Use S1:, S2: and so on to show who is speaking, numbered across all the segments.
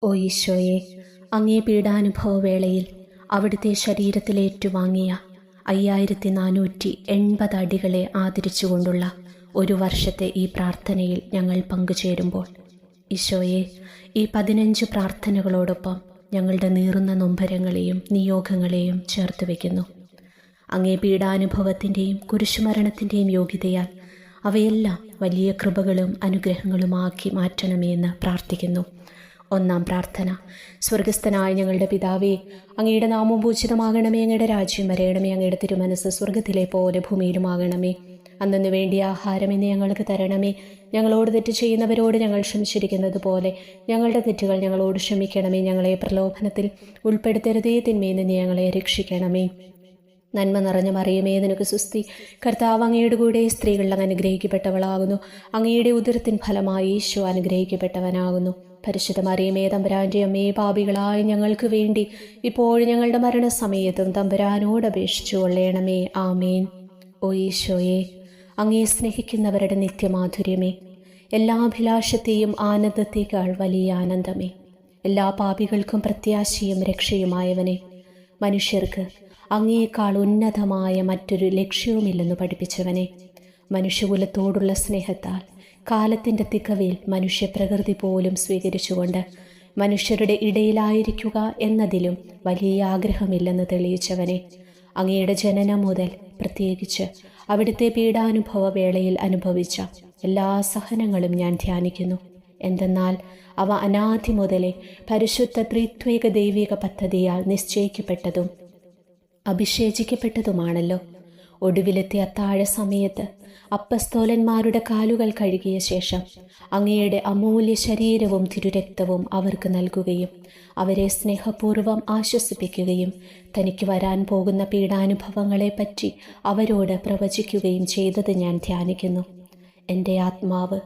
S1: ഓ ഈശോയെ, അങ്ങേ പീഡാനുഭവവേളയിൽ അവിടുത്തെ ശരീരത്തിലേറ്റുവാങ്ങിയ 5480 അടികളെ ആദരിച്ചുകൊണ്ടുള്ള ഒരു വർഷത്തെ ഈ പ്രാർത്ഥനയിൽ ഞങ്ങൾ പങ്കുചേരുമ്പോൾ, ഈശോയെ, ഈ 15 പ്രാർത്ഥനകളോടൊപ്പം ഞങ്ങളുടെ നീറുന്ന നൊമ്പരങ്ങളെയും നിയോഗങ്ങളെയും ചേർത്ത് വയ്ക്കുന്നു. അങ്ങേ പീഡാനുഭവത്തിൻ്റെയും കുരിശുമരണത്തിൻ്റെയും യോഗ്യതയാൽ അവയെല്ലാം വലിയ കൃപകളും അനുഗ്രഹങ്ങളുമാക്കി മാറ്റണമേ എന്ന് പ്രാർത്ഥിക്കുന്നു. ഒന്നാം പ്രാർത്ഥന. സ്വർഗസ്ഥനായ ഞങ്ങളുടെ പിതാവേ, അങ്ങയുടെ നാമം പൂജിതമാകണമേ, അങ്ങയുടെ രാജ്യം വരയണമേ, അങ്ങയുടെ തിരുമനസ് സ്വർഗത്തിലെ പോലെ ഭൂമിയിലുമാകണമേ. അന്നു വേണ്ടിയ ആഹാരം ഇന്ന് ഞങ്ങൾക്ക് തരണമേ. ഞങ്ങളോട് തെറ്റ് ചെയ്യുന്നവരോട് ഞങ്ങൾ ക്ഷമിച്ചിരിക്കുന്നത് പോലെ ഞങ്ങളുടെ തെറ്റുകൾ ഞങ്ങളോട് ക്ഷമിക്കണമേ. ഞങ്ങളെ പ്രലോഭനത്തിൽ ഉൾപ്പെടുത്തരുതേ, തിന്മയിൽ നിന്ന് ഞങ്ങളെ രക്ഷിക്കണമേ. നന്മ നിറഞ്ഞ മറിയമേ, നിനക്ക് സുസ്തി. കർത്താവ് അങ്ങയുടെ കൂടെ സ്ത്രീകൾ അങ്ങ് അനുഗ്രഹിക്കപ്പെട്ടവളാകുന്നു. അങ്ങയുടെ ഉദരത്തിൻ ഫലമായി ഈശോ അനുഗ്രഹിക്കപ്പെട്ടവനാകുന്നു. പരിശുദ്ധ മറിയമേ, തമ്പുരാൻ്റെ അമ്മേ, പാപികളായ ഞങ്ങൾക്ക് വേണ്ടി ഇപ്പോഴും ഞങ്ങളുടെ മരണസമയത്തും തമ്പുരാനോട് അപേക്ഷിച്ചു കൊള്ളണമേ. ആമേൻ. ഓ ഈശോയെ, അങ്ങേ സ്നേഹിക്കുന്നവരുടെ നിത്യമാധുര്യമേ, എല്ലാ അഭിലാഷത്തെയും ആനന്ദത്തേക്കാൾ വലിയ ആനന്ദമേ, എല്ലാ പാപികൾക്കും പ്രത്യാശയും രക്ഷയുമായവനെ, മനുഷ്യർക്ക് അങ്ങേക്കാൾ ഉന്നതമായ മറ്റൊരു ലക്ഷ്യവുമില്ലെന്ന് പഠിപ്പിച്ചവനെ, മനുഷ്യകുലത്തോടുള്ള സ്നേഹത്താൽ കാലത്തിൻ്റെ തികവിൽ മനുഷ്യപ്രകൃതി പോലും സ്വീകരിച്ചുകൊണ്ട് മനുഷ്യരുടെ ഇടയിലായിരിക്കുക എന്നതിലും വലിയ ആഗ്രഹമില്ലെന്ന് തെളിയിച്ചവനെ, അങ്ങയുടെ ജനനം മുതൽ പ്രത്യേകിച്ച് അവിടുത്തെ പീഡാനുഭവ വേളയിൽ അനുഭവിച്ച എല്ലാ സഹനങ്ങളും ഞാൻ ധ്യാനിക്കുന്നു. എന്തെന്നാൽ അവ അനാദി മുതലേ പരിശുദ്ധ ത്രിത്വേക ദൈവിക പദ്ധതിയാൽ നിശ്ചയിക്കപ്പെട്ടതും അഭിഷേചിക്കപ്പെട്ടതുമാണല്ലോ. ഒടുവിലത്തെ അത്താഴ സമയത്ത് അപ്പസ്തോലന്മാരുടെ കാലുകൾ കഴുകിയ ശേഷം അങ്ങയുടെ അമൂല്യ ശരീരവും തിരുരക്തവും അവർക്ക് നൽകുകയും അവരെ സ്നേഹപൂർവ്വം ആശ്വസിപ്പിക്കുകയും തനിക്ക് വരാൻ പോകുന്ന പീഡാനുഭവങ്ങളെപ്പറ്റി അവരോട് പ്രവചിക്കുകയും ചെയ്തത് ഞാൻ ധ്യാനിക്കുന്നു. എൻ്റെ ആത്മാവ്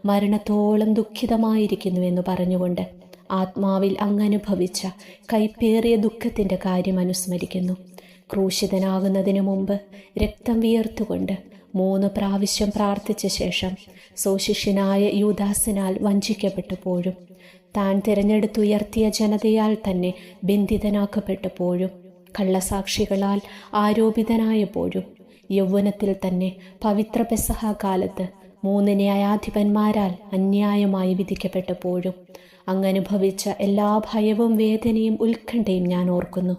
S1: മരണത്തോളം ദുഃഖിതമായിരിക്കുന്നുവെന്ന് പറഞ്ഞുകൊണ്ട് ആത്മാവിൽ അങ്ങനുഭവിച്ച കൈപ്പേറിയ ദുഃഖത്തിൻ്റെ കാര്യം അനുസ്മരിക്കുന്നു. ക്രൂശിതനാകുന്നതിനു മുമ്പ് രക്തം വിയർത്തുകൊണ്ട് 3 പ്രാവശ്യം പ്രാർത്ഥിച്ച ശേഷം സോശിഷ്യനായ യൂദാസിനാൽ വഞ്ചിക്കപ്പെട്ടപ്പോഴും, താൻ തിരഞ്ഞെടുത്തുയർത്തിയ ജനതയാൽ തന്നെ ബന്ധിതനാക്കപ്പെട്ടപ്പോഴും, കള്ളസാക്ഷികളാൽ ആരോപിതനായപ്പോഴും, യൗവനത്തിൽ തന്നെ പവിത്ര പെസഹ കാലത്ത് 3 ന്യായാധിപന്മാരാൽ അന്യായമായി വിധിക്കപ്പെട്ടപ്പോഴും അങ്ങനുഭവിച്ച എല്ലാ ഭയവും വേദനയും ഉത്കണ്ഠയും ഞാൻ ഓർക്കുന്നു.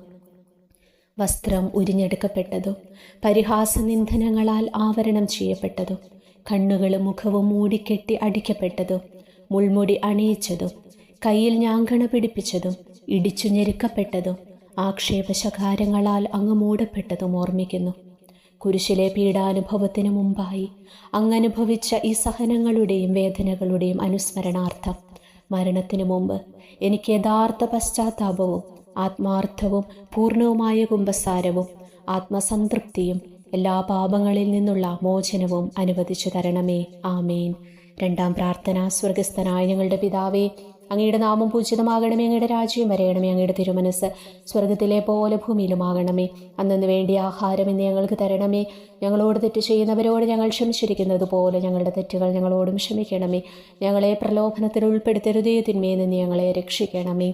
S1: വസ്ത്രം ഉരിഞ്ഞെടുക്കപ്പെട്ടതും പരിഹാസനിന്ദനങ്ങളാൽ ആവരണം ചെയ്യപ്പെട്ടതും, കണ്ണുകളും മുഖവും മൂടിക്കെട്ടി അടിക്കപ്പെട്ടതും, മുൾമുടി അണിയിച്ചതും, കയ്യിൽ ഞാങ്കണ പിടിപ്പിച്ചതും, ഇടിച്ചു ഞെരുക്കപ്പെട്ടതും, ആക്ഷേപശകാരങ്ങളാൽ അങ്ങ് മൂടപ്പെട്ടതും ഓർമ്മിക്കുന്നു. കുരിശിലെ പീഡാനുഭവത്തിനു മുമ്പായി അങ്ങനുഭവിച്ച ഈ സഹനങ്ങളുടെയും വേദനകളുടെയും അനുസ്മരണാർത്ഥം മരണത്തിനു മുമ്പ് എനിക്ക് യഥാർത്ഥ പശ്ചാത്താപവും ആത്മാർത്ഥവും പൂർണ്ണവുമായ കുമ്പസാരവും ആത്മസംതൃപ്തിയും എല്ലാ പാപങ്ങളിൽ നിന്നുള്ള മോചനവും അനുവദിച്ചു തരണമേ. ആമേൻ. രണ്ടാം പ്രാർത്ഥന. സ്വർഗസ്ഥനായ ഞങ്ങളുടെ പിതാവേ, അങ്ങയുടെ നാമം പൂജിതമാകണമേ, അങ്ങയുടെ രാജ്യം വരയണമേ, അങ്ങയുടെ തിരുമനസ് സ്വർഗത്തിലെ പോലെ ഭൂമിയിലുമാകണമേ. അന്നു വേണ്ടിയ ആഹാരം ഇന്ന് ഞങ്ങൾക്ക് തരണമേ. ഞങ്ങളോട് തെറ്റ് ചെയ്യുന്നവരോട് ഞങ്ങൾ ക്ഷമിച്ചിരിക്കുന്നത് പോലെ ഞങ്ങളുടെ തെറ്റുകൾ ഞങ്ങളോടും ക്ഷമിക്കണമേ. ഞങ്ങളെ പ്രലോഭനത്തിൽ ഉൾപ്പെടുത്തരുതേ, തിന്മയിൽ നിന്ന് ഞങ്ങളെ രക്ഷിക്കണമേ.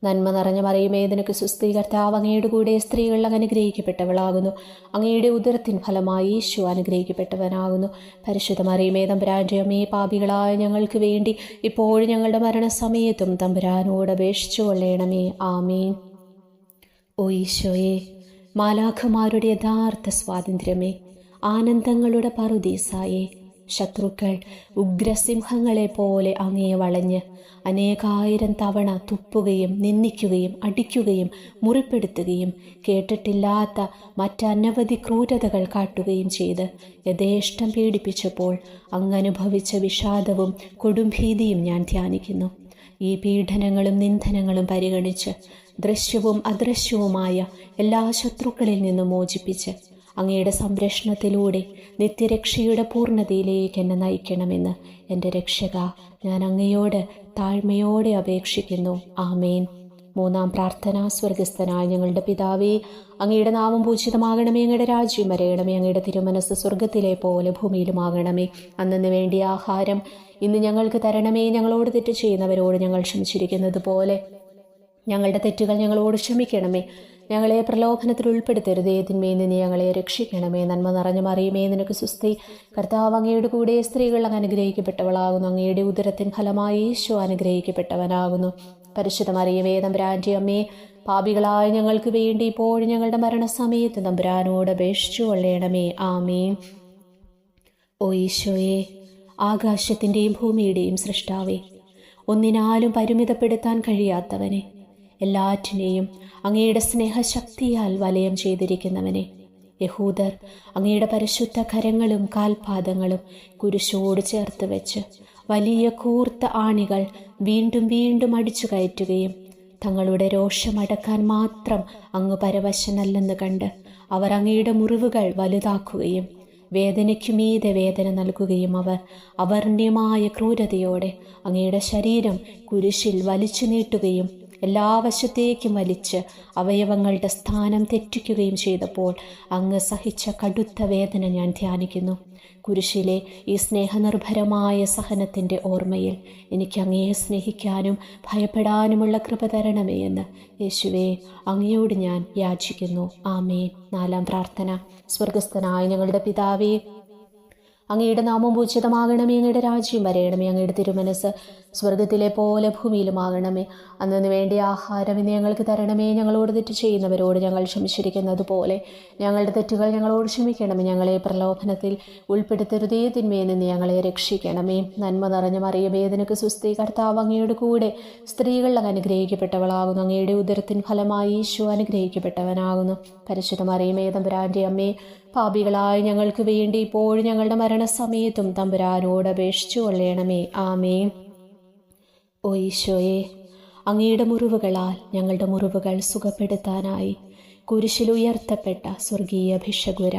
S1: നന്മ നിറഞ്ഞ മറിയമേ, നിനക്ക് സുസ്തി. കർത്താവ് അങ്ങയുടെ കൂടെ സ്ത്രീകൾ അങ്ങ് അനുഗ്രഹിക്കപ്പെട്ടവളാകുന്നു. അങ്ങയുടെ ഉദരത്തിൻ ഫലമായി ഈശോ അനുഗ്രഹിക്കപ്പെട്ടവനാകുന്നു. പരിശുദ്ധ മറിയമേ, തമ്പുരാൻ്റെ അമ്മേ, പാപികളായ ഞങ്ങൾക്ക് വേണ്ടി ഇപ്പോഴും ഞങ്ങളുടെ മരണസമയത്തും തമ്പുരാനോട് അപേക്ഷിച്ചു കൊള്ളണമേ. ആമേൻ. ഓ ഈശോയെ, മാലാഖമാരുടെ യഥാർത്ഥ സ്വാതന്ത്ര്യമേ, ആനന്ദങ്ങളുടെ പറുദീസായേ, ശത്രുക്കൾ ഉഗ്രസിംഹങ്ങളെ പോലെ അങ്ങയെ വളഞ്ഞ് അനേകായിരം തവണ തുപ്പുകയും നിന്ദിക്കുകയും അടിക്കുകയും മുറിപ്പെടുത്തുകയും കേട്ടിട്ടില്ലാത്ത മറ്റനവധി ക്രൂരതകൾ കാട്ടുകയും ചെയ്ത് യഥേഷ്ടം പീഡിപ്പിച്ചപ്പോൾ അങ്ങനുഭവിച്ച വിഷാദവും കൊടുംഭീതിയും ഞാൻ ധ്യാനിക്കുന്നു. ഈ പീഡനങ്ങളും നിന്ദനങ്ങളും പരിഗണിച്ച് ദൃശ്യവും അദൃശ്യവുമായ എല്ലാ ശത്രുക്കളിൽ നിന്നും മോചിപ്പിച്ച് അങ്ങയുടെ സംരക്ഷണത്തിലൂടെ നിത്യരക്ഷയുടെ പൂർണ്ണതയിലേക്ക് എന്നെ നയിക്കണമെന്ന് എൻ്റെ രക്ഷക, ഞാൻ അങ്ങയോട് താഴ്മയോടെ അപേക്ഷിക്കുന്നു. ആമേൻ. മൂന്നാം പ്രാർത്ഥന. സ്വർഗസ്ഥനായ ഞങ്ങളുടെ പിതാവേ, അങ്ങയുടെ നാമം പൂജിതമാകണമേ, അങ്ങയുടെ രാജ്യം വരയണമേ, അങ്ങയുടെ തിരുമനസ് സ്വർഗത്തിലെ പോലെ ഭൂമിയിലുമാകണമേ. അന്നന്ന് വേണ്ടിയ ആഹാരം ഇന്ന് ഞങ്ങൾക്ക് തരണമേ. ഞങ്ങളോട് തെറ്റ് ചെയ്യുന്നവരോട് ഞങ്ങൾ ക്ഷമിച്ചിരിക്കുന്നത് പോലെ ഞങ്ങളുടെ തെറ്റുകൾ ഞങ്ങളോട് ക്ഷമിക്കണമേ. ഞങ്ങളെ പ്രലോഭനത്തിൽ ഉൾപ്പെടുത്തരുതേ, തിന്മയിൽ നിന്ന് ഞങ്ങളെ രക്ഷിക്കണമേ. നന്മ നിറഞ്ഞ മറിയമേ, നിനക്ക് സുസ്തി, കർത്താവ് അങ്ങയുടെ കൂടെ സ്ത്രീകൾ അങ്ങ് അനുഗ്രഹിക്കപ്പെട്ടവളാകുന്നു. അങ്ങയുടെ ഉദരത്തിൻ ഫലമായി ഈശോ അനുഗ്രഹിക്കപ്പെട്ടവനാകുന്നു. പരിശുദ്ധ മറിയമേ, തമ്പുരാൻ്റെ അമ്മേ, പാപികളായ ഞങ്ങൾക്ക് വേണ്ടി ഇപ്പോഴും ഞങ്ങളുടെ മരണസമയത്ത് തമ്പുരാനോട് അപേക്ഷിച്ചു കൊള്ളണമേ. ആമേൻ. ഓ ഈശോയെ, ആകാശത്തിൻ്റെയും ഭൂമിയുടെയും സൃഷ്ടാവേ, ഒന്നിനാലും പരിമിതപ്പെടുത്താൻ കഴിയാത്തവനെ, എല്ലാറ്റിനെയും അങ്ങയുടെ സ്നേഹശക്തിയാൽ വലയം ചെയ്തിരിക്കുന്നവനെ, യഹൂദർ അങ്ങയുടെ പരിശുദ്ധ കരങ്ങളും കാൽപാദങ്ങളും കുരിശോട് ചേർത്ത് വെച്ച് വലിയ കൂർത്ത ആണികൾ വീണ്ടും വീണ്ടും അടിച്ചു കയറ്റുകയും തങ്ങളുടെ രോഷമടക്കാൻ മാത്രം അങ്ങ് പരവശനല്ലെന്ന് കണ്ട് അവർ അങ്ങയുടെ മുറിവുകൾ വലുതാക്കുകയും വേദനയ്ക്കുമീതെ വേദന നൽകുകയും അവർ അവർണ്യമായ ക്രൂരതയോടെ അങ്ങയുടെ ശരീരം കുരിശിൽ വലിച്ചു നീട്ടുകയും എല്ലാ വശത്തേക്കും വലിച്ച് അവയവങ്ങളുടെ സ്ഥാനം തെറ്റിക്കുകയും ചെയ്തപ്പോൾ അങ്ങ് സഹിച്ച കടുത്ത വേദന ഞാൻ ധ്യാനിക്കുന്നു. കുരിശിലെ ഈ സ്നേഹനിർഭരമായ സഹനത്തിൻ്റെ ഓർമ്മയിൽ എനിക്ക് അങ്ങയെ സ്നേഹിക്കാനും ഭയപ്പെടാനുമുള്ള കൃപ തരണമേ എന്ന് യേശുവേ അങ്ങയോട് ഞാൻ യാചിക്കുന്നു. ആമേൻ. നാലാം പ്രാർത്ഥന. സ്വർഗസ്ഥനായ ഞങ്ങളുടെ പിതാവേ, അങ്ങയുടെ നാമം പൂജിതമാകണമേ, അങ്ങയുടെ രാജ്യം വരയണമേ, അങ്ങയുടെ തിരുമനസ് സ്വർഗത്തിലെ പോലെ ഭൂമിയിലുമാകണമേ. അന്നു വേണ്ടിയ ആഹാരം ഇന്ന് ഞങ്ങൾക്ക് തരണമേ. ഞങ്ങളോട് തെറ്റ് ചെയ്യുന്നവരോട് ഞങ്ങൾ ക്ഷമിച്ചിരിക്കുന്നത് പോലെ ഞങ്ങളുടെ തെറ്റുകൾ ഞങ്ങളോട് ക്ഷമിക്കണമേ. ഞങ്ങളെ പ്രലോഭനത്തിൽ ഉൾപ്പെടുത്തരുതേ, തിന്മയിൽ നിന്ന് ഞങ്ങളെ രക്ഷിക്കണമേ. നന്മ നിറഞ്ഞ മറിയമേ, നിനക്ക് സുസ്തി, കർത്താവ് അങ്ങയുടെ കൂടെ സ്ത്രീകൾ അനുഗ്രഹിക്കപ്പെട്ടവളാകുന്നു. അങ്ങയുടെ ഉദരത്തിൻ ഫലമായി ഈശോ അനുഗ്രഹിക്കപ്പെട്ടവനാകുന്നു. പരിശുദ്ധ മറിയമേ, തമ്പുരാൻ്റെ അമ്മേ, പാപികളായ ഞങ്ങൾക്ക് വേണ്ടി ഇപ്പോഴും ഞങ്ങളുടെ മരണസമയത്തും തമ്പുരാനോട് അപേക്ഷിച്ചു കൊള്ളണമേ. ആമേൻ. ഓ ഈശോയെ, അങ്ങയുടെ മുറിവുകളാൽ ഞങ്ങളുടെ മുറിവുകൾ സുഖപ്പെടുത്താനായി കുരിശിൽ ഉയർത്തപ്പെട്ട സ്വർഗീയ ഭിഷഗ്വര,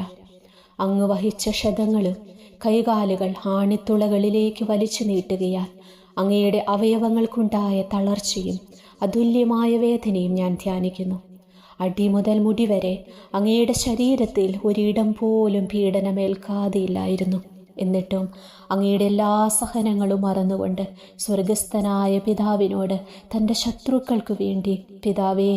S1: അങ്ങ് വഹിച്ച ക്ഷതങ്ങളും കൈകാലുകൾ ആണിത്തുളകളിലേക്ക് വലിച്ചു നീട്ടുകയാൽ അങ്ങയുടെ അവയവങ്ങൾക്കുണ്ടായ തളർച്ചയും അതുല്യമായ വേദനയും ഞാൻ ധ്യാനിക്കുന്നു. അടി മുതൽ മുടി വരെ അങ്ങയുടെ ശരീരത്തിൽ ഒരിടം പോലും പീഡനമേൽക്കാതെയില്ലായിരുന്നു. എന്നിട്ടും അങ്ങയുടെ എല്ലാ സഹനങ്ങളും മറന്നുകൊണ്ട് സ്വർഗസ്ഥനായ പിതാവിനോട് തൻ്റെ ശത്രുക്കൾക്ക് വേണ്ടി, പിതാവേ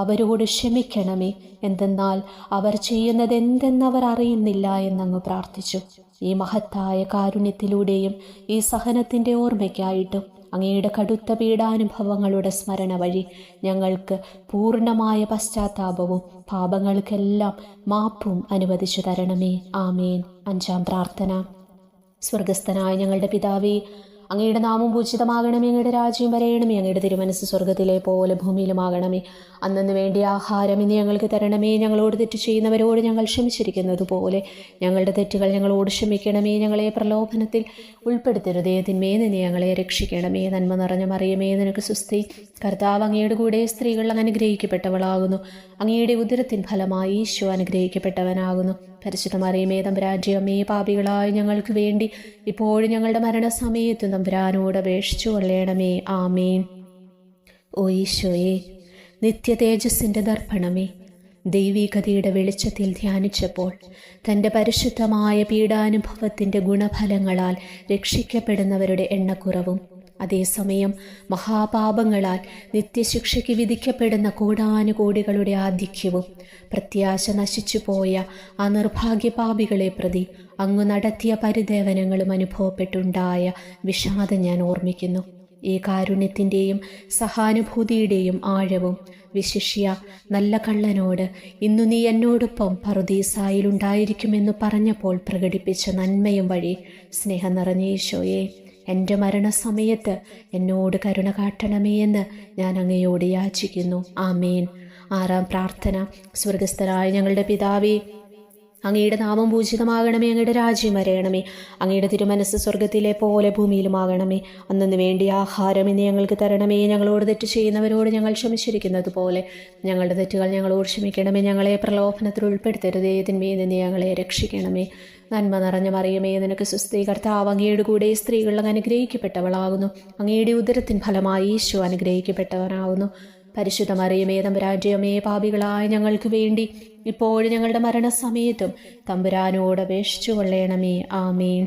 S1: അവരോട് ക്ഷമിക്കണമേ, എന്തെന്നാൽ അവർ ചെയ്യുന്നത് എന്തെന്നവർ അറിയുന്നില്ല എന്നങ്ങ് പ്രാർത്ഥിച്ചു. ഈ മഹത്തായ കാരുണ്യത്തിലൂടെയും ഈ സഹനത്തിൻ്റെ ഓർമ്മയ്ക്കായിട്ടും അങ്ങയുടെ കടുത്ത പീഡാനുഭവങ്ങളുടെ സ്മരണ വഴി ഞങ്ങൾക്ക് പൂർണ്ണമായ പശ്ചാത്താപവും പാപങ്ങൾക്കെല്ലാം മാപ്പും അനുവദിച്ചു തരണമേ. ആമേൻ. അഞ്ചാം പ്രാർത്ഥന. സ്വർഗസ്ഥനായ ഞങ്ങളുടെ പിതാവേ, അങ്ങയുടെ നാമം പൂജിതമാകണമേ, അങ്ങയുടെ രാജ്യം വരയണമേ, അങ്ങയുടെ തിരുമനസ് സ്വർഗത്തിലെ പോലെ ഭൂമിയിലുമാകണമേ. അന്നന്ന് വേണ്ടിയ ആഹാരം ഇന്ന് ഞങ്ങൾക്ക് തരണമേ. ഞങ്ങളോട് തെറ്റ് ചെയ്യുന്നവരോട് ഞങ്ങൾ ക്ഷമിച്ചിരിക്കുന്നത് പോലെ ഞങ്ങളുടെ തെറ്റുകൾ ഞങ്ങളോട് ക്ഷമിക്കണമേ. ഞങ്ങളെ പ്രലോഭനത്തിൽ ഉൾപ്പെടുത്തരുതേ, തിന്മയിൽ നിന്ന് ഞങ്ങളെ രക്ഷിക്കണമേ. നന്മ നിറഞ്ഞ മറിയമേ, നിനക്ക് സുസ്തി, കർത്താവ് അങ്ങയുടെ കൂടെ സ്ത്രീകൾ അങ്ങ് അനുഗ്രഹിക്കപ്പെട്ടവളാകുന്നു. അങ്ങയുടെ ഉദരത്തിൻ ഫലമായി ഈശോ അനുഗ്രഹിക്കപ്പെട്ടവനാകുന്നു. പരിശുദ്ധ മറിയമേ, തമ്പുരാൻ്റെ അമ്മേ, പാപികളായ ഞങ്ങൾക്ക് വേണ്ടി ഇപ്പോഴും ഞങ്ങളുടെ മരണസമയത്ത് തമ്പുരാനോട് അപേക്ഷിച്ചു കൊള്ളണമേ. ആമേൻ. ഓ ഈശോയെ, നിത്യ തേജസ്സിൻ്റെ ദർപ്പണമേ, ദൈവികതയുടെ വെളിച്ചത്തിൽ ധ്യാനിച്ചപ്പോൾ തൻ്റെ പരിശുദ്ധമായ പീഡാനുഭവത്തിൻ്റെ ഗുണഫലങ്ങളാൽ രക്ഷിക്കപ്പെടുന്നവരുടെ എണ്ണക്കുറവും അതേസമയം മഹാപാപങ്ങളാൽ നിത്യശിക്ഷയ്ക്ക് വിധിക്കപ്പെടുന്ന കോടാനുകോടികളുടെ ആധിക്യവും പ്രത്യാശ നശിച്ചുപോയ ആ നിർഭാഗ്യപാപികളെ പ്രതി അങ്ങ് നടത്തിയ പരിദേവനങ്ങളും അനുഭവപ്പെട്ടുണ്ടായ വിഷാദം ഞാൻ ഓർമ്മിക്കുന്നു. ഈ കാരുണ്യത്തിൻ്റെയും സഹാനുഭൂതിയുടെയും ആഴവും വിശിഷ്യ നല്ല കള്ളനോട് ഇന്നു നീ എന്നോടൊപ്പം പറുദീസായിലുണ്ടായിരിക്കുമെന്ന് പറഞ്ഞപ്പോൾ പ്രകടിപ്പിച്ച നന്മയും വഴി സ്നേഹം നിറഞ്ഞ ഈശോയെ, എൻ്റെ മരണസമയത്ത് എന്നോട് കരുണ കാട്ടണമേ എന്ന് ഞാൻ അങ്ങയോട് യാചിക്കുന്നു. ആമേൻ. ആറാം പ്രാർത്ഥന. സ്വർഗസ്ഥനായ ഞങ്ങളുടെ പിതാവേ, അങ്ങയുടെ നാമം പൂജിതമാകണമേ, അങ്ങയുടെ രാജ്യം വരയണമേ, അങ്ങയുടെ തിരുമനസ് സ്വർഗത്തിലെ പോലെ ഭൂമിയിലുമാകണമേ. അന്നു വേണ്ടിയ ആഹാരം ഇന്ന് ഞങ്ങൾക്ക് തരണമേ. ഞങ്ങളോട് തെറ്റ് ചെയ്യുന്നവരോട് ഞങ്ങൾ ക്ഷമിച്ചിരിക്കുന്നത് പോലെ ഞങ്ങളുടെ തെറ്റുകൾ ഞങ്ങളോട് ക്ഷമിക്കണമേ. ഞങ്ങളെ പ്രലോഭനത്തിൽ ഉൾപ്പെടുത്തരുതേ, തിന്മയിൽ നിന്ന് ഞങ്ങളെ രക്ഷിക്കണമേ. നന്മ നിറഞ്ഞ മറിയമേ, നിനക്ക് സുസ്തി, കർത്താവ് അങ്ങയുടെ കൂടെ സ്ത്രീകൾ അങ്ങ് അനുഗ്രഹിക്കപ്പെട്ടവളാകുന്നു. അങ്ങയുടെ ഉദരത്തിൻ ഫലമായി ഈശോ അനുഗ്രഹിക്കപ്പെട്ടവനാകുന്നു. പരിശുദ്ധ മറിയമേ തമ്പുരാന്റെ അമ്മേ, പാപികളായ ഞങ്ങൾക്ക് വേണ്ടി ഇപ്പോഴും ഞങ്ങളുടെ മരണസമയത്തും തമ്പുരാനോട് അപേക്ഷിച്ചു കൊള്ളണമേ. ആമേൻ.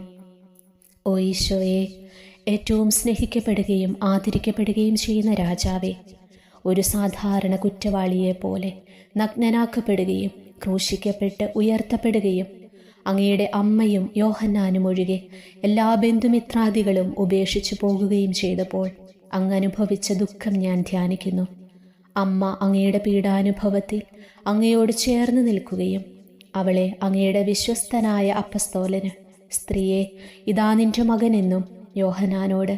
S1: ഓ ഈശോയെ, ഏറ്റവും സ്നേഹിക്കപ്പെടുകയും ആദരിക്കപ്പെടുകയും ചെയ്യുന്ന രാജാവേ, ഒരു സാധാരണ കുറ്റവാളിയെ പോലെ നഗ്നനാക്കപ്പെടുകയും ക്രൂശിക്കപ്പെട്ട് ഉയർത്തപ്പെടുകയും അങ്ങയുടെ അമ്മയും യോഹന്നാനും ഒഴികെ എല്ലാ ബന്ധുമിത്രാദികളും ഉപേക്ഷിച്ചു പോകുകയും ചെയ്തപ്പോൾ അങ്ങ് അനുഭവിച്ച ദുഃഖം ഞാൻ ധ്യാനിക്കുന്നു. അമ്മ അങ്ങയുടെ പീഡാനുഭവത്തിൽ അങ്ങയോട് ചേർന്ന് നിൽക്കുകയും അവളെ അങ്ങയുടെ വിശ്വസ്തനായ അപ്പസ്തോലന്, സ്ത്രീയെ ഇതാ നിന്റെ മകനെന്നും യോഹന്നാനോട്,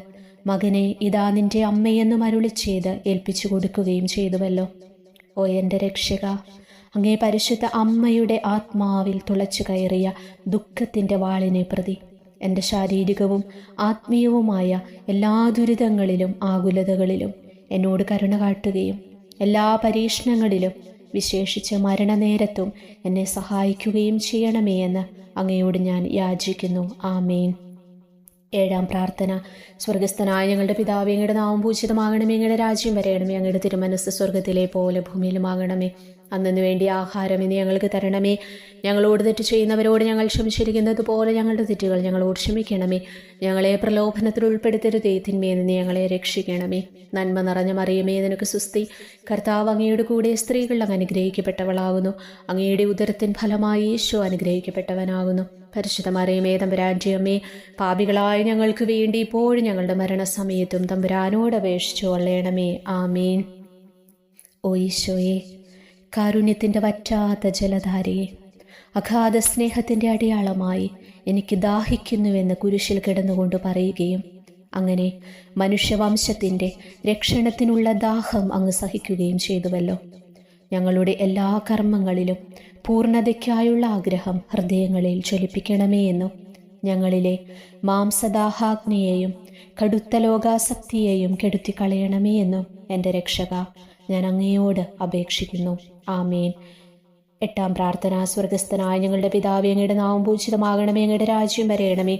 S1: മകനെ ഇതാ നിന്റെ അമ്മയെന്നും അരുളിച്ചെയ്ത് ഏൽപ്പിച്ചു കൊടുക്കുകയും ചെയ്തുവല്ലോ. ഓ എൻ്റെ രക്ഷക, അങ്ങേ പരിശുദ്ധ അമ്മയുടെ ആത്മാവിൽ തുളച്ചു കയറിയ ദുഃഖത്തിൻ്റെ വാളിനെ പ്രതി എൻ്റെ ശാരീരികവും ആത്മീയവുമായ എല്ലാ ദുരിതങ്ങളിലും ആകുലതകളിലും എന്നോട് കരുണ കാട്ടുകയും എല്ലാ പരീക്ഷണങ്ങളിലും വിശേഷിച്ച് മരണനേരത്തും എന്നെ സഹായിക്കുകയും ചെയ്യണമേ എന്ന് അങ്ങയോട് ഞാൻ യാചിക്കുന്നു. ആമേൻ. 7-ാം പ്രാർത്ഥന. സ്വർഗസ്ഥനായ ഞങ്ങളുടെ പിതാവേ, അങ്ങയുടെ നാമം പൂജിതമാകണമേ, അങ്ങയുടെ രാജ്യം വരയണമേ, അങ്ങയുടെ തിരുമനസ്സ് സ്വർഗത്തിലെ പോലെ ഭൂമിയിലുമാകണമേ. അന്നു വേണ്ടി ആഹാരം ഇനി ഞങ്ങൾക്ക് തരണമേ. ഞങ്ങളോട് തെറ്റ് ചെയ്യുന്നവരോട് ഞങ്ങൾ ക്ഷമിച്ചിരിക്കുന്നത് പോലെ ഞങ്ങളുടെ തെറ്റുകൾ ഞങ്ങളോട് ക്ഷമിക്കണമേ. ഞങ്ങളെ പ്രലോഭനത്തിൽ ഉൾപ്പെടുത്തരുതേ, തിന്മയിൽ നിന്ന് ഞങ്ങളെ രക്ഷിക്കണമേ. നന്മ നിറഞ്ഞ മറിയമേ, നിനക്ക് സുസ്തി. കർത്താവ് അങ്ങയുടെ കൂടെ സ്ത്രീകൾ അങ്ങ് അനുഗ്രഹിക്കപ്പെട്ടവളാകുന്നു. അങ്ങയുടെ ഉദരത്തിൻ ഫലമായി യേശു അനുഗ്രഹിക്കപ്പെട്ടവനാകുന്നു. പരിശുദ്ധ മറിയമേ തമ്പുരാന്റെ അമ്മേ, പാപികളായ ഞങ്ങൾക്ക് വേണ്ടി ഇപ്പോഴും ഞങ്ങളുടെ മരണസമയത്തും തമ്പുരാനോട് അപേക്ഷിച്ചു കൊള്ളണമേ. ആമേൻ. ഓ ഈശോയെ, കാരുണ്യത്തിൻ്റെ വറ്റാത്ത ജലധാരയെ, അഗാധ സ്നേഹത്തിൻ്റെ അടയാളമായി എനിക്ക് ദാഹിക്കുന്നുവെന്ന് കുരിശിൽ കിടന്നുകൊണ്ട് പറയുകയും അങ്ങനെ മനുഷ്യവംശത്തിൻ്റെ രക്ഷണത്തിനുള്ള ദാഹം അങ്ങ് സഹിക്കുകയും ചെയ്തുവല്ലോ. ഞങ്ങളുടെ എല്ലാ കർമ്മങ്ങളിലും പൂർണ്ണതയ്ക്കായുള്ള ആഗ്രഹം ഹൃദയങ്ങളിൽ ജ്വലിപ്പിക്കണമേ എന്നും ഞങ്ങളിലെ മാംസദാഹാഗ്നിയെയും കടുത്ത ലോകാസക്തിയെയും കെടുത്തിക്കളയണമേ എന്നും എൻ്റെ രക്ഷക, ഞാൻ അങ്ങയോട് അപേക്ഷിക്കുന്നു. ആമേൻ. 8-ാം പ്രാർത്ഥന. സ്വർഗസ്ഥനായ ഞങ്ങളുടെ പിതാവേ, അങ്ങയുടെ നാമം പൂജിതമാകണമേ, അങ്ങയുടെ രാജ്യം വരയണമേ,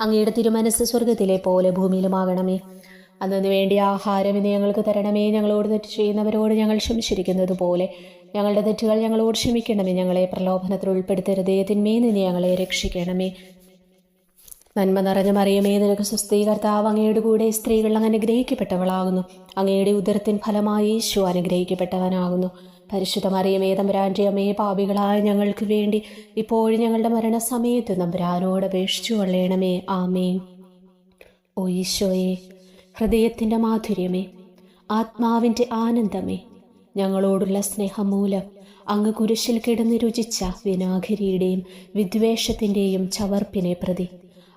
S1: അങ്ങയുടെ തിരുമനസ്സ് സ്വർഗത്തിലെ പോലെ ഭൂമിയിലുമാകണമേ. അന്നു വേണ്ടി ആഹാരം ഇന്ന് ഞങ്ങൾക്ക് തരണമേ. ഞങ്ങളോട് തെറ്റ് ചെയ്യുന്നവരോട് ഞങ്ങൾ ക്ഷമിച്ചിരിക്കുന്നത് പോലെ ഞങ്ങളുടെ തെറ്റുകൾ ഞങ്ങളോട് ക്ഷമിക്കണമേ. ഞങ്ങളെ പ്രലോഭനത്തിൽ ഉൾപ്പെടുത്തരുതേ, തിന്മയിൽ നിന്ന് ഞങ്ങളെ രക്ഷിക്കണമേ. നന്മ നിറഞ്ഞ മറിയമേ, നിനക്ക് സ്വസ്തി. കർത്താവ് അങ്ങയുടെ കൂടെ സ്ത്രീകൾ അങ്ങ് അനുഗ്രഹിക്കപ്പെട്ടവളാകുന്നു. അങ്ങയുടെ ഉദരത്തിൻ ഫലമായി യേശു അനുഗ്രഹിക്കപ്പെട്ടവനാകുന്നു. പരിശുദ്ധ മറിയമേ തമ്പുരാന്റെ അമ്മേ, പാപികളായ ഞങ്ങൾക്ക് വേണ്ടി ഇപ്പോഴും ഞങ്ങളുടെ മരണസമയത്ത് തമ്പുരാനോട് അപേക്ഷിച്ചു കൊള്ളണമേ. ആമേൻ. ഓ ഈശോയെ, ഹൃദയത്തിൻ്റെ മാധുര്യമേ, ആത്മാവിൻ്റെ ആനന്ദമേ, ഞങ്ങളോടുള്ള സ്നേഹം മൂലം അങ്ങ് കുരിശിൽ കിടന്ന് രുചിച്ച വിനാഗിരിയുടെയും വിദ്വേഷത്തിൻ്റെയും ചവർപ്പിനെ പ്രതി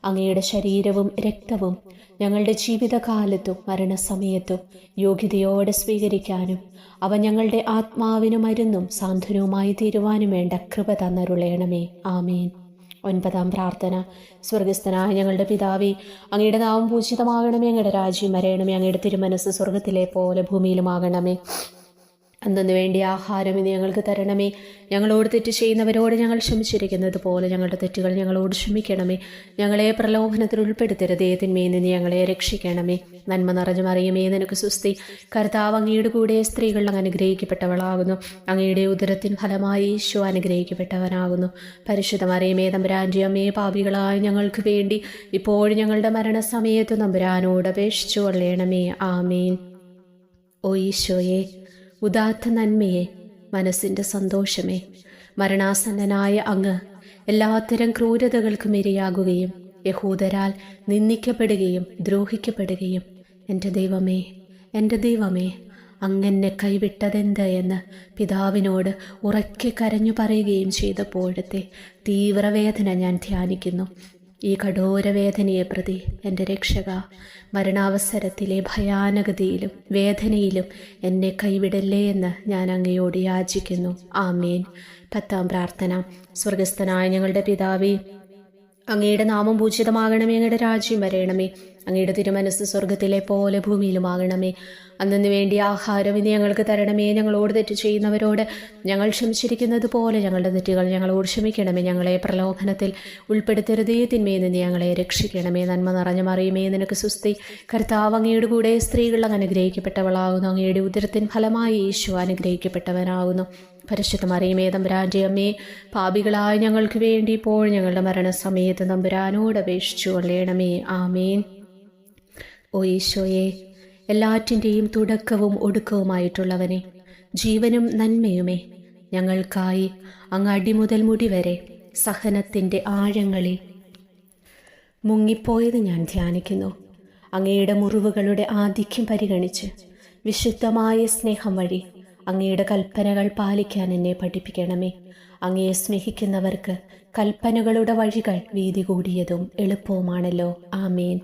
S1: അങ്ങയുടെ ശരീരവും രക്തവും ഞങ്ങളുടെ ജീവിതകാലത്തും മരണസമയത്തും യോഗ്യതയോടെ സ്വീകരിക്കാനും അവ ഞങ്ങളുടെ ആത്മാവിനു മരുന്നും സാന്ത്വനവുമായി തീരുവാനും വേണ്ട കൃപ തന്നരുളയണമേ. ആമേൻ. 9-ാം പ്രാർത്ഥന. സ്വർഗസ്ഥനായ ഞങ്ങളുടെ പിതാവേ, അങ്ങയുടെ നാമം പൂജിതമാകണമേ, അങ്ങയുടെ രാജ്യം വരയണമേ, അങ്ങയുടെ തിരുമനസ്സ് സ്വർഗത്തിലെ പോലെ ഭൂമിയിലുമാകണമേ. അന്നു വേണ്ടി ആഹാരം ഇന്ന് ഞങ്ങൾക്ക് തരണമേ. ഞങ്ങളോട് തെറ്റ് ചെയ്യുന്നവരോട് ഞങ്ങൾ ക്ഷമിച്ചിരിക്കുന്നത് പോലെ ഞങ്ങളുടെ തെറ്റുകൾ ഞങ്ങളോട് ക്ഷമിക്കണമേ. ഞങ്ങളെ പ്രലോഭനത്തിൽ ഉൾപ്പെടുത്തരുതേ, തിന്മയിൽ നിന്ന് ഞങ്ങളെ രക്ഷിക്കണമേ. നന്മ നിറഞ്ഞ മറിയമേ, നിനക്ക് സുസ്തി. കർത്താവ് അങ്ങയുടെ കൂടെ സ്ത്രീകൾ അങ്ങ് അനുഗ്രഹിക്കപ്പെട്ടവളാകുന്നു. അങ്ങയുടെ ഉദരത്തിൻ ഫലമായി യേശു അനുഗ്രഹിക്കപ്പെട്ടവനാകുന്നു. പരിശുദ്ധ മറിയമേ തമ്പുരാന്റെ അമ്മേ, പാപികളായ ഞങ്ങൾക്ക് വേണ്ടി ഇപ്പോഴും ഞങ്ങളുടെ മരണസമയത്ത് തമ്പുരാനോട് അപേക്ഷിച്ചു കൊള്ളണമേ. ആമേൻ. ഓ ഈശോയെ, ഉദാത്ത നന്മയെ, മനസ്സിൻ്റെ സന്തോഷമേ, മരണാസന്നനായ അങ്ങ് എല്ലാത്തരം ക്രൂരതകൾക്കും ഇരയാകുകയും യഹൂദരാൽ നിന്ദിക്കപ്പെടുകയും ദ്രോഹിക്കപ്പെടുകയും എൻ്റെ ദൈവമേ അങ്ങെന്നെ കൈവിട്ടതെന്ത് എന്ന് പിതാവിനോട് ഉറക്കെ കരഞ്ഞു പറയുകയും ചെയ്തപ്പോഴത്തെ തീവ്രവേദന ഞാൻ ധ്യാനിക്കുന്നു. ഈ കഠോരവേദനയെ പ്രതി എൻ്റെ രക്ഷക, മരണാവസരത്തിലെ ഭയാനകതയിലും വേദനയിലും എന്നെ കൈവിടല്ലേ എന്ന് ഞാൻ അങ്ങയോട് യാചിക്കുന്നു. ആമേൻ. 10-ാം പ്രാർത്ഥന. സ്വർഗസ്ഥനായ ഞങ്ങളുടെ പിതാവേ, അങ്ങയുടെ നാമം പൂജിതമാകണമേ, അങ്ങയുടെ രാജ്യം വരയണമേ, അങ്ങയുടെ തിരുമനസ് സ്വർഗത്തിലെ പോലെ ഭൂമിയിലുമാകണമേ. അന്നു വേണ്ടി ആഹാരം ഇനി ഞങ്ങൾക്ക് തരണമേ. ഞങ്ങളോട് തെറ്റ് ചെയ്യുന്നവരോട് ഞങ്ങൾ ക്ഷമിച്ചിരിക്കുന്നത് പോലെ ഞങ്ങളുടെ തെറ്റുകൾ ഞങ്ങളോട് ക്ഷമിക്കണമേ. ഞങ്ങളെ പ്രലോഭനത്തിൽ ഉൾപ്പെടുത്തരുതേ, തിന്മയിൽ നിന്ന് ഞങ്ങളെ രക്ഷിക്കണമേ. നന്മ നിറഞ്ഞ മറിയമേ, നിനക്ക് സുസ്തി. കർത്താവ് അങ്ങയുടെ കൂടെ സ്ത്രീകൾ അനുഗ്രഹിക്കപ്പെട്ടവളാകുന്നു. അങ്ങയുടെ ഉദരത്തിൻ ഫലമായി യേശു അനുഗ്രഹിക്കപ്പെട്ടവനാകുന്നു. പരിശുദ്ധ മറിയമേ, തമ്പുരാൻ്റെ അമ്മേ, പാപികളായ ഞങ്ങൾക്ക് വേണ്ടി ഇപ്പോൾ ഞങ്ങളുടെ മരണസമയത്ത് തമ്പുരാനോട് അപേക്ഷിച്ചു കൊള്ളണമേ. ആമേൻ. ഓ ഈശോയെ, എല്ലാറ്റിൻ്റെയും തുടക്കവും ഒടുക്കവുമായിട്ടുള്ളവനെ, ജീവനും നന്മയുമേ, ഞങ്ങൾക്കായി അങ്ങ് അടിമുതൽ മുടി വരെ സഹനത്തിൻ്റെ ആഴങ്ങളിൽ മുങ്ങിപ്പോയത് ഞാൻ ധ്യാനിക്കുന്നു. അങ്ങയുടെ മുറിവുകളുടെ ആധിക്യം പരിഗണിച്ച് വിശുദ്ധമായ സ്നേഹം വഴി അങ്ങയുടെ കൽപ്പനകൾ പാലിക്കാൻ എന്നെ പഠിപ്പിക്കണമേ. അങ്ങയെ സ്നേഹിക്കുന്നവർക്ക് കൽപ്പനകളുടെ വഴികൾ വീതി കൂടിയതും എളുപ്പവുമാണല്ലോ. ആമേൻ.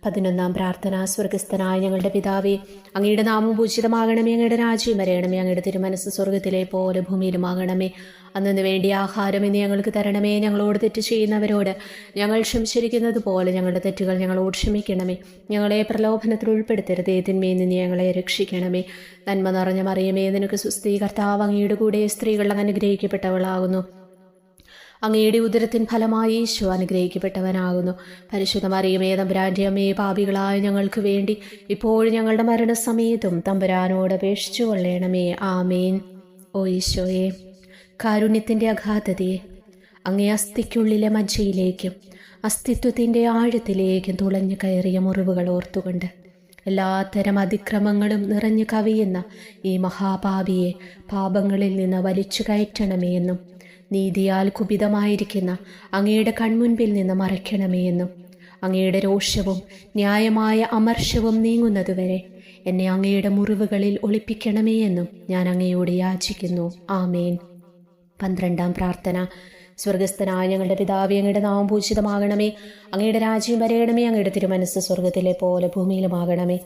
S1: 11 പ്രാർത്ഥന. സ്വർഗസ്ഥനായ ഞങ്ങളുടെ പിതാവേ, അങ്ങയുടെ നാമം പൂജിതമാകണമേ. അങ്ങയുടെ രാജ്യം വരയണമേ. അങ്ങയുടെ തിരുമനസ് സ്വർഗത്തിലെ പോലെ ഭൂമിയിലുമാകണമേ. അന്നു വേണ്ടി ആഹാരം ഇനി ഞങ്ങൾക്ക് തരണമേ. ഞങ്ങളോട് തെറ്റ് ചെയ്യുന്നവരോട് ഞങ്ങൾ ക്ഷമിച്ചിരിക്കുന്നത് പോലെ ഞങ്ങളുടെ തെറ്റുകൾ ഞങ്ങളോട് ക്ഷമിക്കണമേ. ഞങ്ങളെ പ്രലോഭനത്തിൽ ഉൾപ്പെടുത്തരുതേ, തിന്മയിൽ നിന്ന് ഞങ്ങളെ രക്ഷിക്കണമേ. നന്മ നിറഞ്ഞ മറിയമേ, നിനക്ക് സുസ്തി. കർത്താവ് അങ്ങയുടെ കൂടെ സ്ത്രീകൾ അനുഗ്രഹിക്കപ്പെട്ടവളാകുന്നു. അങ്ങയുടെ ഉദരത്തിൻ ഫലമായി യേശു അനുഗ്രഹിക്കപ്പെട്ടവനാകുന്നു. പരിശുദ്ധ മറിയമേ, തമ്പുരാൻ്റെ അമ്മയെ, പാപികളായ ഞങ്ങൾക്ക് വേണ്ടി ഇപ്പോഴും ഞങ്ങളുടെ മരണസമയത്തും തമ്പുരാനോട് അപേക്ഷിച്ചു കൊള്ളണമേ. ആമേൻ. ഓ ഈശോയെ, കാരുണ്യത്തിൻ്റെ അഗാധതയെ അങ്ങേ അസ്ഥിക്കുള്ളിലെ മജ്ജയിലേക്കും അസ്തിത്വത്തിൻ്റെ ആഴത്തിലേക്കും തുളഞ്ഞു കയറിയ മുറിവുകൾ ഓർത്തുകൊണ്ട് എല്ലാത്തരം അതിക്രമങ്ങളും നിറഞ്ഞു കവിയുന്ന ഈ മഹാപാപിയെ പാപങ്ങളിൽ നിന്ന് വലിച്ചു കയറ്റണമേ എന്നും നീതിയാൽ കുപിതമായിരിക്കുന്ന അങ്ങയുടെ കൺമുൻപിൽ നിന്ന് മറയ്ക്കണമേ എന്നും അങ്ങയുടെ രോഷവും ന്യായമായ അമർഷവും നീങ്ങുന്നതുവരെ എന്നെ അങ്ങയുടെ മുറിവുകളിൽ ഒളിപ്പിക്കണമേ എന്നും ഞാൻ അങ്ങയോട് യാചിക്കുന്നു. ആമേൻ. 12 പ്രാർത്ഥന. സ്വർഗസ്ഥനായ ഞങ്ങളുടെ പിതാവേ, അങ്ങയുടെ നാമം പൂജിതമാകണമേ. അങ്ങയുടെ രാജ്യം വരയണമേ. അങ്ങയുടെ തിരുമനസ് സ്വർഗത്തിലെ പോലെ ഭൂമിയിലുമാകണമേ.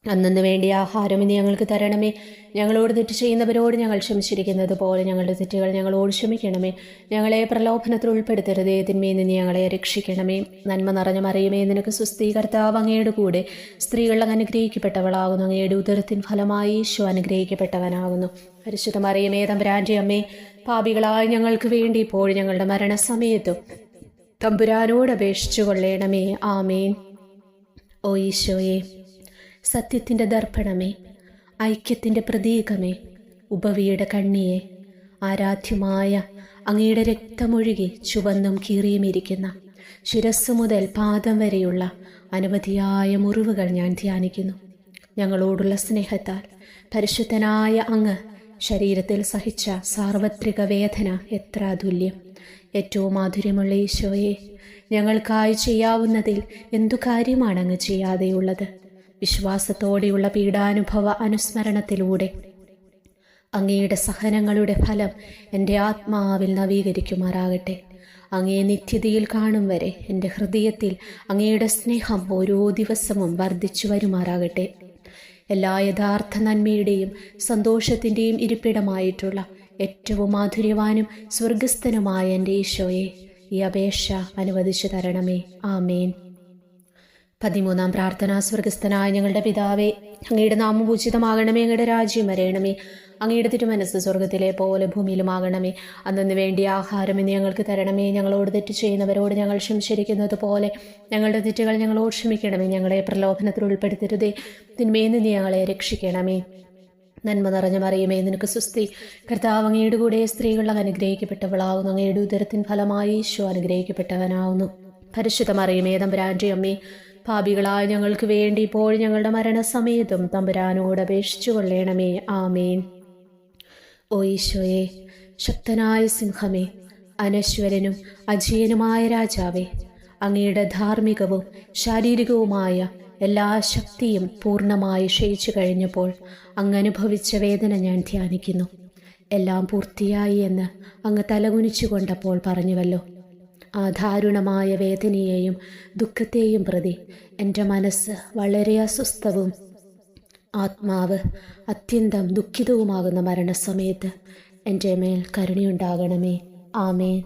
S1: അന്നു വേണ്ടി ആഹാരം ഇനി ഞങ്ങൾക്ക് തരണമേ. ഞങ്ങളോട് തെറ്റ് ചെയ്യുന്നവരോട് ഞങ്ങൾ ക്ഷമിച്ചിരിക്കുന്നത് പോലെ ഞങ്ങളുടെ തെറ്റുകൾ ഞങ്ങളോട് ക്ഷമിക്കണമേ. ഞങ്ങളെ പ്രലോഭനത്തിൽ ഉൾപ്പെടുത്തരുതേ, തിന്മയിൽ നിന്ന് ഞങ്ങളെ രക്ഷിക്കണമേ. നന്മ നിറഞ്ഞ മറിയമേ, നിനക്ക് സുസ്തി. കർത്താവ് അങ്ങയുടെ കൂടെ സ്ത്രീകൾ അനുഗ്രഹിക്കപ്പെട്ടവളാകുന്നു. അങ്ങയുടെ ഉദരത്തിൻ ഫലമായി യേശു അനുഗ്രഹിക്കപ്പെട്ടവനാകുന്നു. പരിശുദ്ധ മറിയമേ, തമ്പുരാൻ്റെ അമ്മേ, പാപികളായ ഞങ്ങൾക്ക് വേണ്ടി ഇപ്പോൾ ഞങ്ങളുടെ മരണസമയത്തും തമ്പുരാനോട് അപേക്ഷിച്ചു കൊള്ളണമേ. ആമേൻ. ഓ ഈശോയെ, സത്യത്തിൻ്റെ ദർപ്പണമേ, ഐക്യത്തിൻ്റെ പ്രതീകമേ, ഉപവിയുടെ കണ്ണിയെ, ആരാധ്യമായ അങ്ങയുടെ രക്തമൊഴുകി ചുവന്നും കീറിയുമിരിക്കുന്ന ശിരസ് മുതൽ പാദം വരെയുള്ള അനവധിയായ മുറിവുകൾ ഞാൻ ധ്യാനിക്കുന്നു. ഞങ്ങളോടുള്ള സ്നേഹത്താൽ പരിശുദ്ധനായ അങ്ങ് ശരീരത്തിൽ സഹിച്ച സാർവത്രിക വേദന എത്ര അതുല്യം. ഏറ്റവും മാധുര്യമുള്ള ഈശോയെ, ഞങ്ങൾക്കായി ചെയ്യാവുന്നതിൽ എന്തു കാര്യമാണ് അങ്ങ് ചെയ്യാതെയുള്ളത്? വിശ്വാസത്തോടെയുള്ള പീഡാനുഭവ അനുസ്മരണത്തിലൂടെ അങ്ങയുടെ സഹനങ്ങളുടെ ഫലം എൻ്റെ ആത്മാവിൽ നവീകരിക്കുമാറാകട്ടെ. അങ്ങേ നിത്യതയിൽ കാണും വരെ എൻ്റെ ഹൃദയത്തിൽ അങ്ങയുടെ സ്നേഹം ഓരോ ദിവസവും വർദ്ധിച്ചു വരുമാറാകട്ടെ. എല്ലാ യഥാർത്ഥ നന്മയുടെയും സന്തോഷത്തിൻ്റെയും ഇരിപ്പിടമായിട്ടുള്ള ഏറ്റവും മാധുര്യവാനും സ്വർഗസ്ഥനുമായ എൻ്റെ ഈശോയെ, ഈ അപേക്ഷ അനുവദിച്ചു തരണമേ. ആമേൻ. 13 പ്രാർത്ഥന. സ്വർഗസ്ഥനായ ഞങ്ങളുടെ പിതാവേ, അങ്ങയുടെ നാമം പൂജിതമാകണമേ. അങ്ങയുടെ രാജ്യം വരയണമേ. അങ്ങയുടെ തിരുമനസ് സ്വർഗത്തിലെ പോലെ ഭൂമിയിലുമാകണമേ. അന്നു വേണ്ടി ആഹാരം ഇന്ന് ഞങ്ങൾക്ക് തരണമേ. ഞങ്ങളോട് തെറ്റ് ചെയ്യുന്നവരോട് ഞങ്ങൾ ക്ഷമിച്ചിരിക്കുന്നത് പോലെ ഞങ്ങളുടെ തെറ്റുകൾ ഞങ്ങളോട് ക്ഷമിക്കണമേ. ഞങ്ങളെ പ്രലോഭനത്തിൽ ഉൾപ്പെടുത്തരുതേ, തിന്മയിൽ നിന്ന് ഞങ്ങളെ രക്ഷിക്കണമേ. നന്മ നിറഞ്ഞ മറിയമേ, നിനക്ക് സുസ്തി. കർത്താവ് അങ്ങയുടെ കൂടെ സ്ത്രീകൾ അനുഗ്രഹിക്കപ്പെട്ടവളാവുന്നു. അങ്ങയുടെ ഉദരത്തിൻ ഫലമായി യേശു അനുഗ്രഹിക്കപ്പെട്ടവനാവുന്നു. പരിശുദ്ധ മറിയമേ, തമ്പുരാൻ്റെ അമ്മേ, പാപികളായ ഞങ്ങൾക്ക് വേണ്ടി ഇപ്പോൾ ഞങ്ങളുടെ മരണസമയത്തും തമ്പുരാനോട് അപേക്ഷിച്ചു കൊള്ളണമേ. ആമേൻ. ഓ ഈശോയെ, ശക്തനായ സിംഹമേ, അനശ്വരനും അജയനുമായ രാജാവേ, അങ്ങയുടെ ധാർമ്മികവും ശാരീരികവുമായ എല്ലാ ശക്തിയും പൂർണ്ണമായി ക്ഷയിച്ചു കഴിഞ്ഞപ്പോൾ അങ്ങ് അനുഭവിച്ച വേദന ഞാൻ ധ്യാനിക്കുന്നു. എല്ലാം പൂർത്തിയായി എന്ന് അങ്ങ് തലകുനിച്ചു കൊണ്ടപ്പോൾ പറഞ്ഞുവല്ലോ. ആ ദാരുണമായ വേദനയെയും ദുഃഖത്തെയും പ്രതി എൻ്റെ മനസ്സ് വളരെ അസ്വസ്ഥവും ആത്മാവ് അത്യന്തം ദുഃഖിതവുമാകുന്ന മരണസമയത്ത് എൻ്റെ മേൽ കരുണയുണ്ടാകണമേ. ആമേൻ.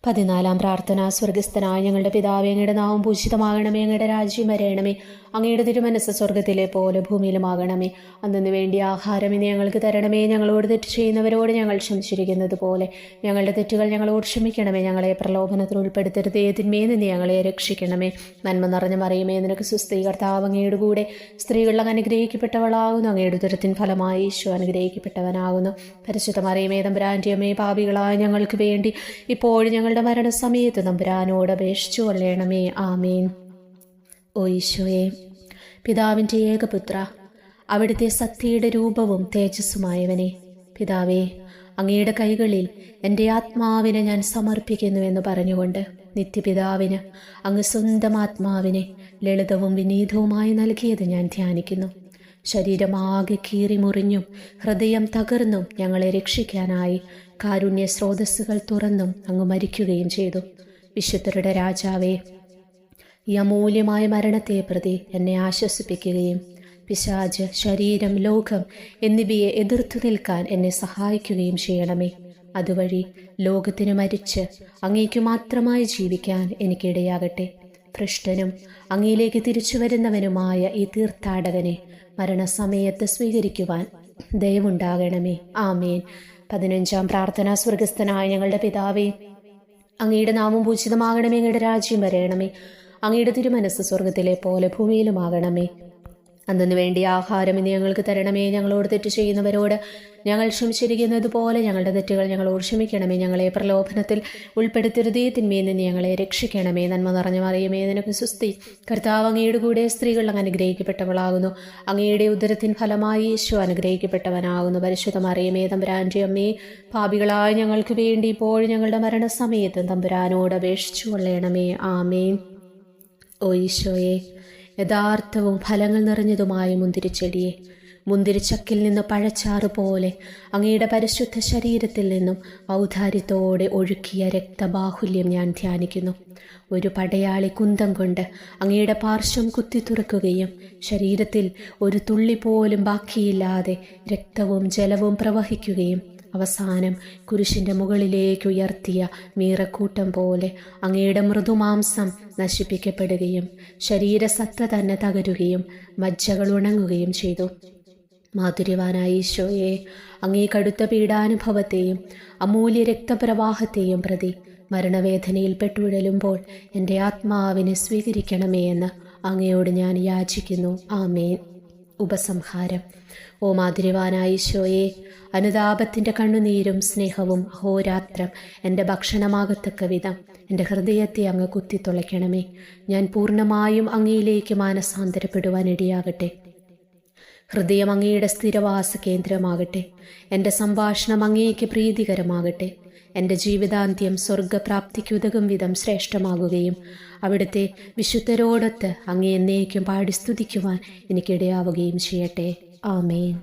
S1: 14 പ്രാർത്ഥന. സ്വർഗസ്ഥനായ ഞങ്ങളുടെ പിതാവേ, അങ്ങയുടെ നാമം പൂജിതമാകണമേ, അങ്ങയുടെ രാജ്യം വരയണമേ, അങ്ങയുടെ തിരുമനസ്സ് സ്വർഗത്തിലെ പോലെ ഭൂമിയിലുമാകണമേ. അന്നു വേണ്ടി ആഹാരം ഇനി ഞങ്ങൾക്ക് തരണമേ. ഞങ്ങളോട് തെറ്റ് ചെയ്യുന്നവരോട് ഞങ്ങൾ ക്ഷമിച്ചിരിക്കുന്നത് പോലെ ഞങ്ങളുടെ തെറ്റുകൾ ഞങ്ങളോട് ക്ഷമിക്കണമേ. ഞങ്ങളെ പ്രലോഭനത്തിൽ ഉൾപ്പെടുത്തരുതേ, തിന്മയിൽ നിന്ന് ഞങ്ങളെ രക്ഷിക്കണമേ. നന്മ നിറഞ്ഞ മറിയമേ, നിനക്ക് സുസ്ഥി, കർത്താവ് അങ്ങയുടെ കൂടെ സ്ത്രീകളിൽ അനുഗ്രഹിക്കപ്പെട്ടവളാകുന്നു. അങ്ങയുടെ ഉദരത്തിൻ ഫലമായി ഈശോ അനുഗ്രഹിക്കപ്പെട്ടവനാകുന്നു. പരിശുദ്ധ മറിയമേ, തമ്പുരാൻ്റെ അമ്മേ, പാപികളായ ഞങ്ങൾക്ക് വേണ്ടി ഇപ്പോഴും ഞങ്ങളുടെ മരണസമയത്ത് തമ്പുരാനോട് അപേക്ഷിച്ചു കൊള്ളണമേ. ആമേൻ. ഓ ഈശോയെ, പിതാവിൻ്റെ ഏകപുത്ര, അവിടുത്തെ സത്യയുടെ രൂപവും തേജസ്സുമായവനെ, പിതാവേ, അങ്ങയുടെ കൈകളിൽ എൻ്റെ ആത്മാവിനെ ഞാൻ സമർപ്പിക്കുന്നുവെന്ന് പറഞ്ഞുകൊണ്ട് നിത്യപിതാവിന് അങ്ങ് സ്വന്തം ആത്മാവിനെ ലളിതവും വിനീതവുമായി നൽകിയത് ഞാൻ ധ്യാനിക്കുന്നു. ശരീരമാകെ കീറിമുറിഞ്ഞും ഹൃദയം തകർന്നും ഞങ്ങളെ രക്ഷിക്കാനായി കാരുണ്യ സ്രോതസ്സുകൾ തുറന്നും അങ്ങ് മരിക്കുകയും ചെയ്തു. വിശുദ്ധരുടെ രാജാവേ, ഈ അമൂല്യമായ മരണത്തെ പ്രതി എന്നെ ആശ്വസിപ്പിക്കുകയും പിശാച്, ശരീരം, ലോകം എന്നിവയെ എതിർത്തു നിൽക്കാൻ എന്നെ സഹായിക്കുകയും ചെയ്യണമേ. അതുവഴി ലോകത്തിന് മരിച്ച് അങ്ങേക്കു മാത്രമായി ജീവിക്കാൻ എനിക്കിടയാകട്ടെ. ഭ്രഷ്ടനും അങ്ങയിലേക്ക് തിരിച്ചു വരുന്നവനുമായ ഈ തീർത്ഥാടകനെ മരണസമയത്ത് സ്വീകരിക്കുവാൻ ദയവുണ്ടാകണമേ. ആമേൻ. 15 പ്രാർത്ഥന. സ്വർഗസ്ഥനായ ഞങ്ങളുടെ പിതാവേ, അങ്ങയുടെ നാമം പൂജിതമാകണമേ, അങ്ങയുടെ രാജ്യം വരയണമേ, അങ്ങയുടെ തിരുമനസ്സ് സ്വർഗത്തിലെ പോലെ ഭൂമിയിലുമാകണമേ. അന്നു വേണ്ടി ആഹാരം ഇനി ഞങ്ങൾക്ക് തരണമേ. ഞങ്ങളോട് തെറ്റ് ചെയ്യുന്നവരോട് ഞങ്ങൾ ക്ഷമിച്ചിരിക്കുന്നത് പോലെ ഞങ്ങളുടെ തെറ്റുകൾ ഞങ്ങളോട് ക്ഷമിക്കണമേ. ഞങ്ങളെ പ്രലോഭനത്തിൽ ഉൾപ്പെടുത്തരുതേ, തിന്മയിൽ നിന്ന് ഞങ്ങളെ രക്ഷിക്കണമേ. നന്മ നിറഞ്ഞ മറിയമേ, നിനക്ക് സുസ്ഥി, കർത്താവ് അങ്ങയുടെ കൂടെ സ്ത്രീകൾ അങ്ങ് അനുഗ്രഹിക്കപ്പെട്ടവളാകുന്നു. അങ്ങയുടെ ഉദരത്തിൻ ഫലമായി ഈശോ അനുഗ്രഹിക്കപ്പെട്ടവനാകുന്നു. പരിശുദ്ധ മറിയമേ, തമ്പുരാൻ്റെ അമ്മേ, പാപികളായ ഞങ്ങൾക്ക് വേണ്ടി ഇപ്പോഴും ഞങ്ങളുടെ മരണസമയത്തും തമ്പുരാനോട് അപേക്ഷിച്ചു കൊള്ളണമേ. ആമേൻ. ഓ ഈശോയെ, യഥാർത്ഥവും ഫലങ്ങൾ നിറഞ്ഞതുമായ മുന്തിരിച്ചെടിയെ, മുന്തിരിച്ചക്കിൽ നിന്ന് പഴച്ചാറ് പോലെ അങ്ങയുടെ പരിശുദ്ധ ശരീരത്തിൽ നിന്നും ഔദാര്യത്തോടെ ഒഴുക്കിയ രക്തബാഹുല്യം ഞാൻ ധ്യാനിക്കുന്നു. ഒരു പടയാളി കുന്തം കൊണ്ട് അങ്ങയുടെ പാർശ്വം കുത്തിത്തുറക്കുകയും ശരീരത്തിൽ ഒരു തുള്ളി പോലും ബാക്കിയില്ലാതെ രക്തവും ജലവും പ്രവഹിക്കുകയും അവസാനം കുരിശിൻ്റെ മുകളിലേക്ക് ഉയർത്തിയ മീറക്കൂട്ടം പോലെ അങ്ങയുടെ മൃദുമാംസം നശിപ്പിക്കപ്പെടുകയും ശരീരസത്ത തന്നെ തകരുകയും മജ്ജകൾ ഉണങ്ങുകയും ചെയ്തു. മാധുര്യവാനായ ഈശോയെ, അങ്ങേ കടുത്ത പീഡാനുഭവത്തെയും അമൂല്യ രക്തപ്രവാഹത്തെയും പ്രതി മരണവേദനയിൽ പെട്ടുഴലുമ്പോൾ എൻ്റെ ആത്മാവിനെ സ്വീകരിക്കണമേ എന്ന് അങ്ങയോട് ഞാൻ യാചിക്കുന്നു. ആമേൻ. ഉപസംഹാരം. ഓ മാധുര്യവാനായ ഈശോയെ, അനുതാപത്തിൻ്റെ കണ്ണുനീരും സ്നേഹവും അഹോരാത്രം എൻ്റെ ഭക്ഷണമാകത്തക്ക വിധം എൻ്റെ ഹൃദയത്തെ അങ്ങ് കുത്തിത്തുളയ്ക്കണമേ. ഞാൻ പൂർണ്ണമായും അങ്ങയിലേക്ക് മാനസാന്തരപ്പെടുവാൻ ഇടയാകട്ടെ. ഹൃദയം അങ്ങയുടെ സ്ഥിരവാസ കേന്ദ്രമാകട്ടെ. എൻ്റെ സംഭാഷണം അങ്ങേക്ക് പ്രീതികരമാകട്ടെ. എൻ്റെ ജീവിതാന്ത്യം സ്വർഗപ്രാപ്തിക്കുതകും വിധം ശ്രേഷ്ഠമാകുകയും അവിടുത്തെ വിശുദ്ധരോടൊത്ത് അങ്ങേ എന്നേക്കും പാടി സ്തുതിക്കുവാൻ എനിക്കിടയാവുകയും ചെയ്യട്ടെ. ആമേൻ.